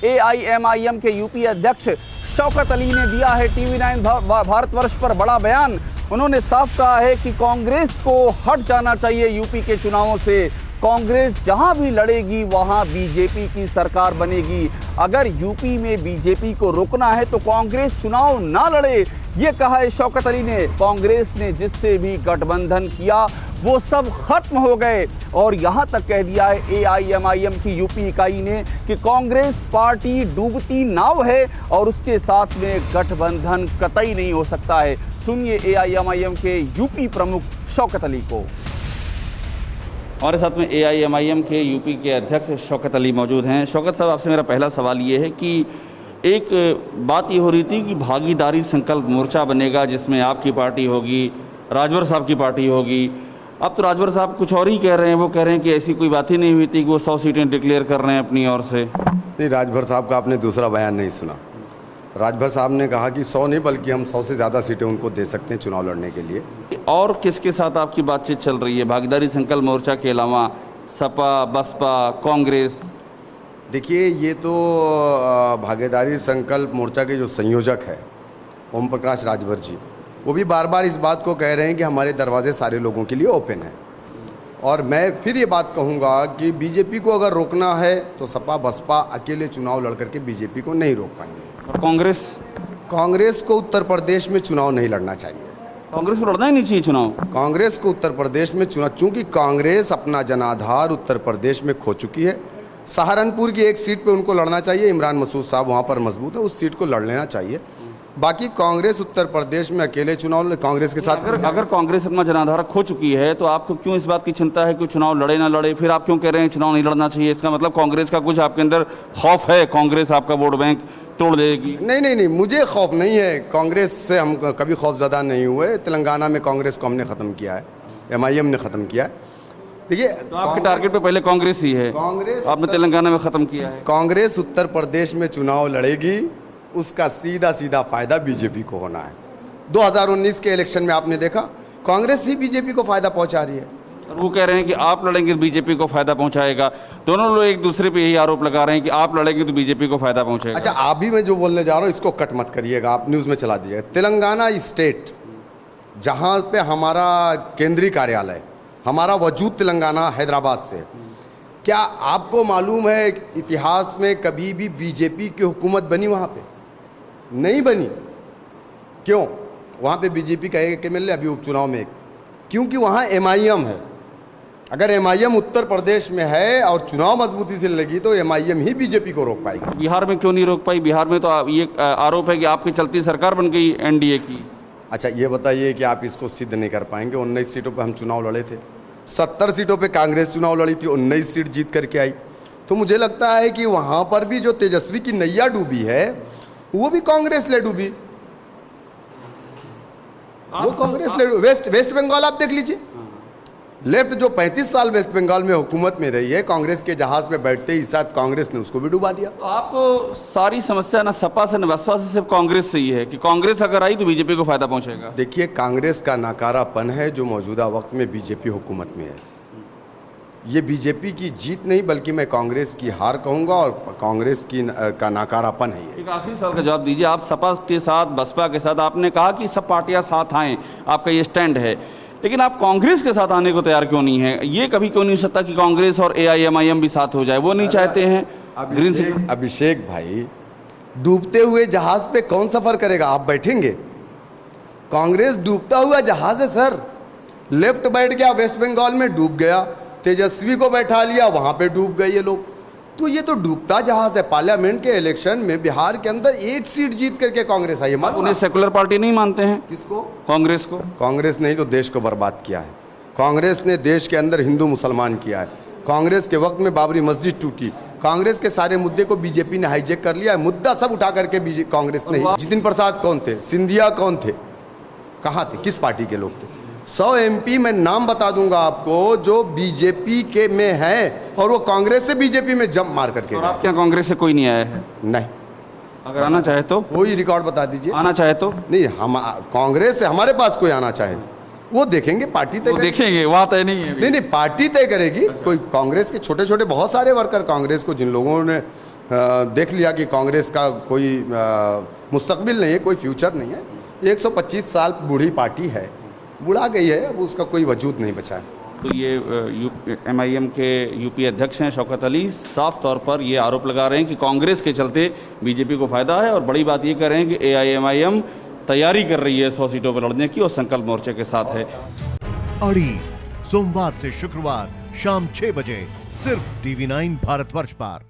AIMIM के UP अध्यक्ष शौकत अली ने दिया है टीवी9 भारतवर्ष पर बड़ा बयान। उन्होंने साफ कहा है कि कांग्रेस को हट जाना चाहिए यूपी के चुनावों से। कांग्रेस जहां भी लड़ेगी वहां बीजेपी की सरकार बनेगी। अगर यूपी में बीजेपी को रोकना है तो कांग्रेस चुनाव ना लड़े, ये कहा है शौकत अली ने। कांग्रेस ने जिससे भी गठबंधन किया वो सब खत्म हो गए और यहां तक कह दिया है एआईएमआईएम की यूपी इकाई ने कि कांग्रेस पार्टी डूबती नाव है और उसके साथ में गठबंधन कतई नहीं हो सकता है। सुनिए एआईएमआईएम के यूपी प्रमुख शौकत अली को। हमारे साथ में एआईएमआईएम के यूपी के अध्यक्ष शौकत अली मौजूद हैं। शौकत साहब, आपसे मेरा पहला सवाल ये है कि एक बात ये हो रही थी कि भागीदारी संकल्प मोर्चा बनेगा जिसमें आपकी पार्टी होगी, राजभर साहब की पार्टी होगी। अब तो राजभर साहब कुछ और ही कह रहे हैं। वो कह रहे हैं कि ऐसी कोई बात ही नहीं हुई थी कि वो 100 सीटें डिक्लेयर कर रहे हैं अपनी ओर से। नहीं, राजभर साहब का आपने दूसरा बयान नहीं सुना। राजभर साहब ने कहा कि 100 नहीं बल्कि हम 100 से ज़्यादा सीटें उनको दे सकते हैं चुनाव लड़ने के लिए। और किसके साथ आपकी बातचीत चल रही है भागीदारी संकल्प मोर्चा के अलावा? सपा, बसपा, कांग्रेस? देखिए, ये तो भागीदारी संकल्प मोर्चा के जो संयोजक है ओम प्रकाश राजभर जी, वो भी बार बार इस बात को कह रहे हैं कि हमारे दरवाजे सारे लोगों के लिए ओपन है। और मैं फिर ये बात कहूँगा कि बीजेपी को अगर रोकना है तो सपा बसपा अकेले चुनाव लड़ करके बीजेपी को नहीं रोक पाएंगे। और कांग्रेस? कांग्रेस को उत्तर प्रदेश में चुनाव नहीं लड़ना चाहिए। कांग्रेस को लड़ना ही नहीं चाहिए चुनाव? कांग्रेस को उत्तर प्रदेश में चुनाव, चूंकि कांग्रेस अपना जनाधार उत्तर प्रदेश में खो चुकी है। सहारनपुर की एक सीट पे उनको लड़ना चाहिए। इमरान मसूद साहब वहाँ पर मजबूत है, उस सीट को लड़ लेना चाहिए। बाकी कांग्रेस उत्तर प्रदेश में अकेले चुनाव कांग्रेस के साथ अगर कांग्रेस अपना जनाधार खो चुकी है तो आपको क्यों इस बात की चिंता है कि चुनाव लड़े ना लड़े? फिर आप क्यों कह रहे हैं चुनाव नहीं लड़ना चाहिए? इसका मतलब कांग्रेस का कुछ आपके अंदर खौफ है, कांग्रेस आपका वोट बैंक तोड़ देगी? नहीं, मुझे खौफ नहीं है। कांग्रेस से हम कभी खौफजदा नहीं हुए। तेलंगाना में कांग्रेस को हमने ख़त्म किया है, एमआईएम ने ख़त्म किया है। देखिए, तो आपके टारगेट पे पहले कांग्रेस ही है। कांग्रेस आपने तेलंगाना में ख़त्म किया है। कांग्रेस उत्तर प्रदेश में चुनाव लड़ेगी, उसका सीधा सीधा फायदा बीजेपी को होना है। 2019 के इलेक्शन में आपने देखा कांग्रेस ही बीजेपी को फायदा पहुंचा रही है। और वो कह रहे हैं कि आप लड़ेंगे तो बीजेपी को फायदा पहुंचाएगा। दोनों लोग एक दूसरे पे यही आरोप लगा रहे हैं कि आप लड़ेंगे तो बीजेपी को फायदा पहुंचाएगा। अच्छा, अभी मैं जो बोलने जा रहा हूँ इसको कट मत करिएगा, आप न्यूज़ में चला दीजिएगा। तेलंगाना स्टेट जहाँ पे हमारा केंद्रीय कार्यालय, हमारा वजूद तेलंगाना हैदराबाद से, क्या आपको मालूम है इतिहास में कभी भी बीजेपी की हुकूमत बनी वहाँ पे? नहीं बनी। क्यों? वहाँ पे बीजेपी का एक एमएलए अभी उपचुनाव में, क्योंकि वहाँ एमआईएम है। अगर एमआईएम उत्तर प्रदेश में है और चुनाव मजबूती से लगी तो एमआईएम ही बीजेपी को रोक पाएगी। बिहार में क्यों नहीं रोक पाई? बिहार में तो ये आरोप है कि आपकी चलती सरकार बन गई एनडीए की। अच्छा, ये बताइए कि आप इसको सिद्ध नहीं कर पाएंगे। 19 सीटों पे हम चुनाव लड़े थे, 70 सीटों पे कांग्रेस चुनाव लड़ी थी, 19 सीट जीत करके आई। तो मुझे लगता है कि वहाँ पर भी जो तेजस्वी की नैया डूबी है वो भी कांग्रेस ले डूबी। वो कांग्रेस ले वेस्ट बंगाल आप देख लीजिए। लेफ्ट जो 35 साल वेस्ट बंगाल में हुकूमत में रही है, कांग्रेस के जहाज पे बैठते ही साथ कांग्रेस ने उसको भी डुबा दिया। तो आपको सारी समस्या ना सपा से न बसपा से, सिर्फ कांग्रेस से ही है कि कांग्रेस अगर आई तो बीजेपी को फायदा पहुंचेगा। देखिए, कांग्रेस का नाकारापन है जो मौजूदा वक्त में बीजेपी हुकूमत में है। ये बीजेपी की जीत नहीं बल्कि मैं कांग्रेस की हार कहूंगा और कांग्रेस की का नाकारापन है ये। एक आखिरी सवाल का जवाब दीजिए। आप सपा के साथ, बसपा के साथ, आपने कहा कि सब पार्टियां साथ आएं, आपका ये स्टैंड है, लेकिन आप कांग्रेस के साथ आने को तैयार क्यों नहीं है? ये कभी क्यों नहीं हो सकता कि कांग्रेस और एआईएमआईएम भी साथ हो जाए? वो नहीं चाहते हैं? अभिषेक भाई, डूबते हुए जहाज पे कौन सफर करेगा? आप बैठेंगे? कांग्रेस डूबता हुआ जहाज है सर। लेफ्ट बैठ गया वेस्ट बंगाल में, डूब गया। तेजस्वी को बैठा लिया, वहां पे डूब गए ये लोग। तो ये तो डूबता जहाज है। पार्लियामेंट के इलेक्शन में बिहार के अंदर 1 सीट जीत करके कांग्रेस आई है। उन्हें सेकुलर पार्टी नहीं मानते हैं? किसको? कांग्रेस को। कांग्रेस ने ही तो देश को बर्बाद किया है। कांग्रेस ने देश के अंदर हिंदू मुसलमान किया है। कांग्रेस के वक्त में बाबरी मस्जिद टूटी। कांग्रेस के सारे मुद्दे को बीजेपी ने हाईजेक कर लिया है। मुद्दा सब उठा करके कांग्रेस ने। जितिन प्रसाद कौन थे? सिंधिया कौन थे? कहाँ थे? किस पार्टी के लोग थे? 100 एमपी मैं नाम बता दूंगा आपको जो बीजेपी के में है और वो कांग्रेस से बीजेपी में जंप मार करके। और आपके यहाँ कांग्रेस से कोई नहीं आया है? नहीं। अगर आना चाहे तो कोई रिकॉर्ड बता दीजिए। आना चाहे तो? नहीं, हम कांग्रेस से हमारे पास कोई आना चाहे वो देखेंगे, पार्टी तय देखेंगे, वहाँ तय नहीं है। नहीं, पार्टी तय करेगी। कोई कांग्रेस के छोटे छोटे बहुत सारे वर्कर कांग्रेस को जिन लोगों ने देख लिया कि कांग्रेस का कोई मुस्तकबिल नहीं है, कोई फ्यूचर नहीं है। 125 साल बूढ़ी पार्टी है, बुढ़ा गई है, अब उसका कोई वजूद नहीं बचा है। तो ये MIM के यूपी अध्यक्ष हैं शौकत अली साफ तौर पर ये आरोप लगा रहे हैं कि कांग्रेस के चलते बीजेपी को फायदा है, और बड़ी बात ये कह रहे हैं कि AIMIM तैयारी कर रही है 100 सीटों पर लड़ने की और संकल्प मोर्चे के साथ है। अड़ी सोमवार से शुक्रवार शाम 6 बजे सिर्फ TV9 भारतवर्ष पर।